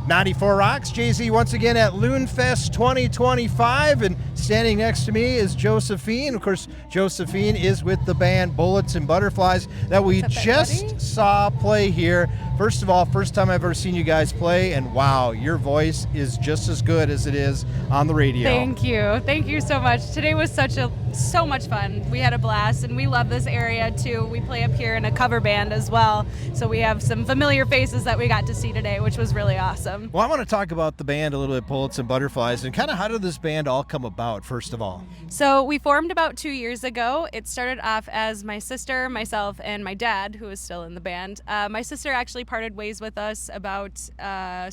94 Rocks, Jay-Z once again at LoonFest 2025, and standing next to me is Josephine. Of course, Josephine is with the band Bullets and Butterflies that we just saw play here. First of all, first time I've ever seen you guys play, and wow, your voice is just as good as it is on the radio. Thank you so much. Today was so much fun. We had a blast, and we love this area too. We play up here in a cover band as well, so we have some familiar faces that we got to see today, which was really awesome. Well, I want to talk about the band a little bit, Bullets and Butterflies, and kind of how did this band all come about, first of all? So we formed about 2 years ago. It started off as my sister, myself, and my dad, who is still in the band. My sister actually parted ways with us about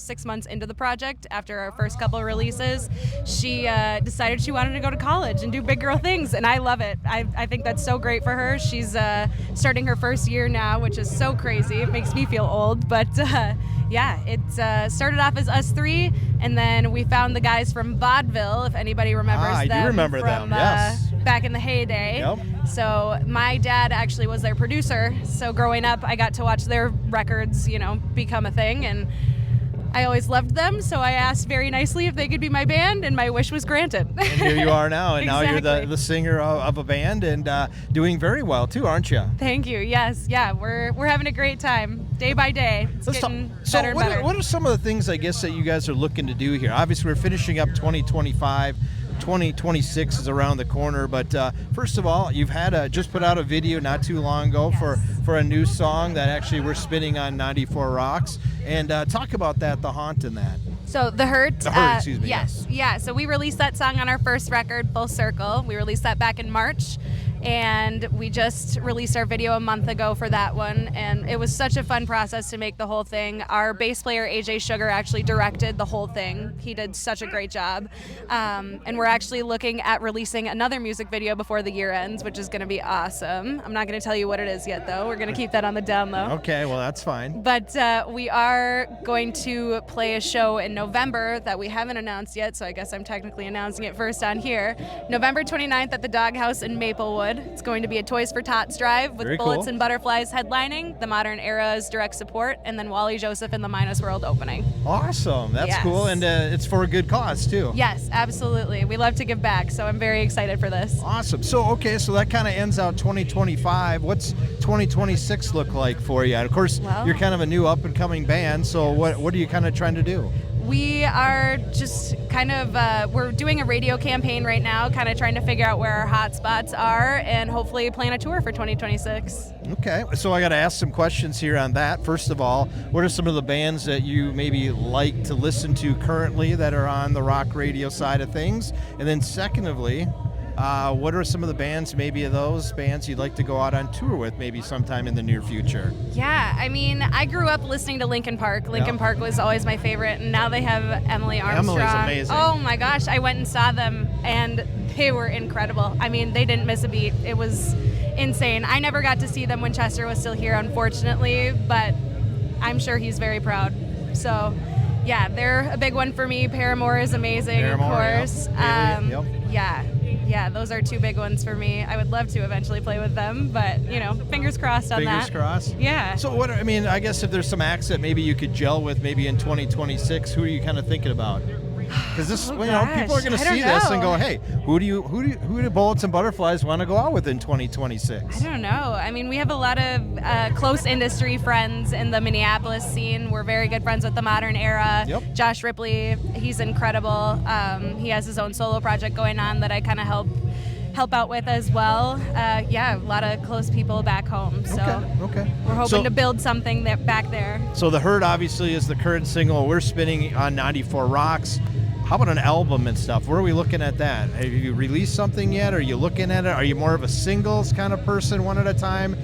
6 months into the project. After our first couple releases, she decided she wanted to go to college and do big girl things, and I love it. I think that's so great for her. She's starting her first year now, which is so crazy. It makes me feel old, but yeah, it started off as us three, and then we found the guys from Vaudeville, if anybody remembers them. I do remember them, yes. Back in the heyday. Yep. So my dad actually was their producer, so growing up I got to watch their records, become a thing, and I always loved them, so I asked very nicely if they could be my band, and my wish was granted. And here you are now, and Exactly. Now you're the singer of a band, and doing very well too, aren't you? Thank you. Yes, yeah, we're having a great time, day by day. It's getting better and better. What are some of the things, I guess, that you guys are looking to do here? Obviously, we're finishing up 2025. 2026 is around the corner, but first of all, you've had just put out a video not too long ago for a new song that actually we're spinning on 94 Rocks, and talk about that, The Haunt, and that. So The Hurt, excuse me. Yes. Yeah, so we released that song on our first record, Full Circle. We released that back in March, and we just released our video a month ago for that one, and it was such a fun process to make the whole thing. Our bass player, AJ Sugar, actually directed the whole thing. He did such a great job, and we're actually looking at releasing another music video before the year ends, which is going to be awesome. I'm not going to tell you what it is yet, though. We're going to keep that on the down low. Okay, well, that's fine. But we are going to play a show in November that we haven't announced yet, so I guess I'm technically announcing it first on here. November 29th at the Doghouse in Maplewood. It's going to be a Toys for Tots drive with Bullets and Butterflies headlining, the Modern Era's direct support, and then Wally Joseph and the Minus World opening. Awesome. That's cool, and it's for a good cause, too. Yes, absolutely. We love to give back, so I'm very excited for this. Awesome. So that kind of ends out 2025. What's 2026 look like for you? And of course, you're kind of a new up-and-coming band, so what are you kind of trying to do? We are just kind of, we're doing a radio campaign right now, kind of trying to figure out where our hot spots are and hopefully plan a tour for 2026. Okay, so I got to ask some questions here on that. First of all, what are some of the bands that you maybe like to listen to currently that are on the rock radio side of things? And then secondly, what are some of the bands, maybe of those bands you'd like to go out on tour with maybe sometime in the near future? Yeah, I mean, I grew up listening to Linkin Park. Linkin Park was always my favorite, and now they have Emily Armstrong. Emily's amazing. Oh my gosh, I went and saw them, and they were incredible. I mean, they didn't miss a beat. It was insane. I never got to see them when Chester was still here, unfortunately, but I'm sure he's very proud. So, yeah, they're a big one for me. Paramore is amazing, of course. Yeah, those are two big ones for me. I would love to eventually play with them, but, fingers crossed on that. Fingers crossed? Yeah. So I guess if there's some acts that maybe you could gel with maybe in 2026, who are you kind of thinking about? Because people are going to see this and go, hey, who do Bullets and Butterflies want to go out with in 2026? I don't know. I mean, we have a lot of close industry friends in the Minneapolis scene. We're very good friends with the Modern Era. Yep. Josh Ripley, he's incredible. He has his own solo project going on that I kind of help out with as well. A lot of close people back home. So okay. We're hoping to build something back there. So The Hurt obviously is the current single we're spinning on 94 Rocks. How about an album and stuff? Where are we looking at that? Have you released something yet? Are you looking at it? Are you more of a singles kind of person, one at a time?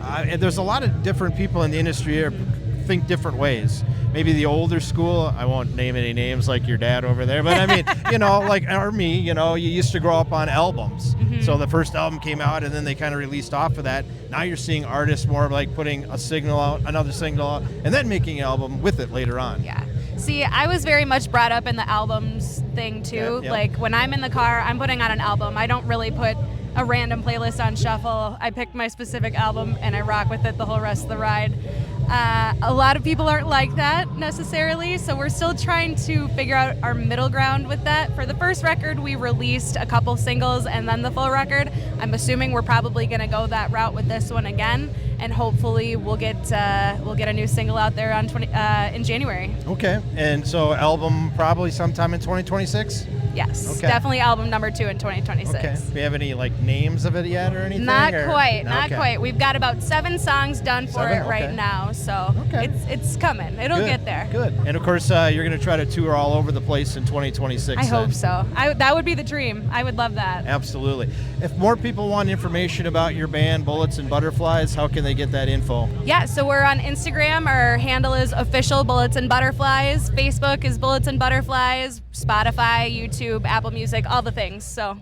And there's a lot of different people in the industry here think different ways. Maybe the older school, I won't name any names like your dad over there, but I mean, or me, you used to grow up on albums. Mm-hmm. So the first album came out and then they kind of released off of that. Now you're seeing artists more like putting a single out, another single out, and then making an album with it later on. Yeah. See, I was very much brought up in the albums thing too. Yeah. Like when I'm in the car, I'm putting on an album. I don't really put a random playlist on shuffle. I pick my specific album and I rock with it the whole rest of the ride. A lot of people aren't like that necessarily, so we're still trying to figure out our middle ground with that. For the first record, we released a couple singles and then the full record. I'm assuming we're probably going to go that route with this one again, and hopefully we'll get a new single out there on in January. Okay, and so album probably sometime in 2026? Yes, Okay. definitely album number 2 in 2026. Okay. Do you have any names of it yet or anything? Not or? quite, Okay. not quite. We've got about 7 songs done for 7? it right Okay. now, so Okay. it's coming. It'll Good. get there. Good. And of course, you're going to try to tour all over the place in 2026. I hope then. so. That would be the dream. I would love that. Absolutely. If more people want information about your band, Bullets and Butterflies, how can they get that info? Yeah, so we're on Instagram. Our handle is official Bullets and Butterflies. Facebook is Bullets and Butterflies. Spotify, YouTube, Apple Music, all the things. So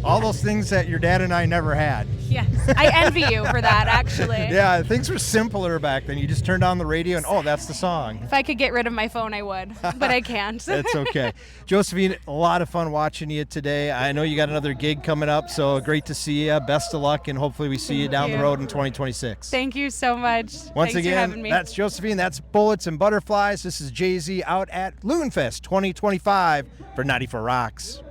All those things that your dad and I never had. yes, I envy you for that, actually. Yeah, things were simpler back then. You just turned on the radio and, oh, that's the song. If I could get rid of my phone, I would, but I can't. That's okay. Josephine, a lot of fun watching you today. I know you got another gig coming up, so great to see you. Best of luck, and hopefully we see you Thank down the you. road in 2026. Thank you so much. Once Thanks for again, having me. that's Josephine. That's Bullets and Butterflies. This is Jay-Z out at LoonFest 2025 for 94 Rocks.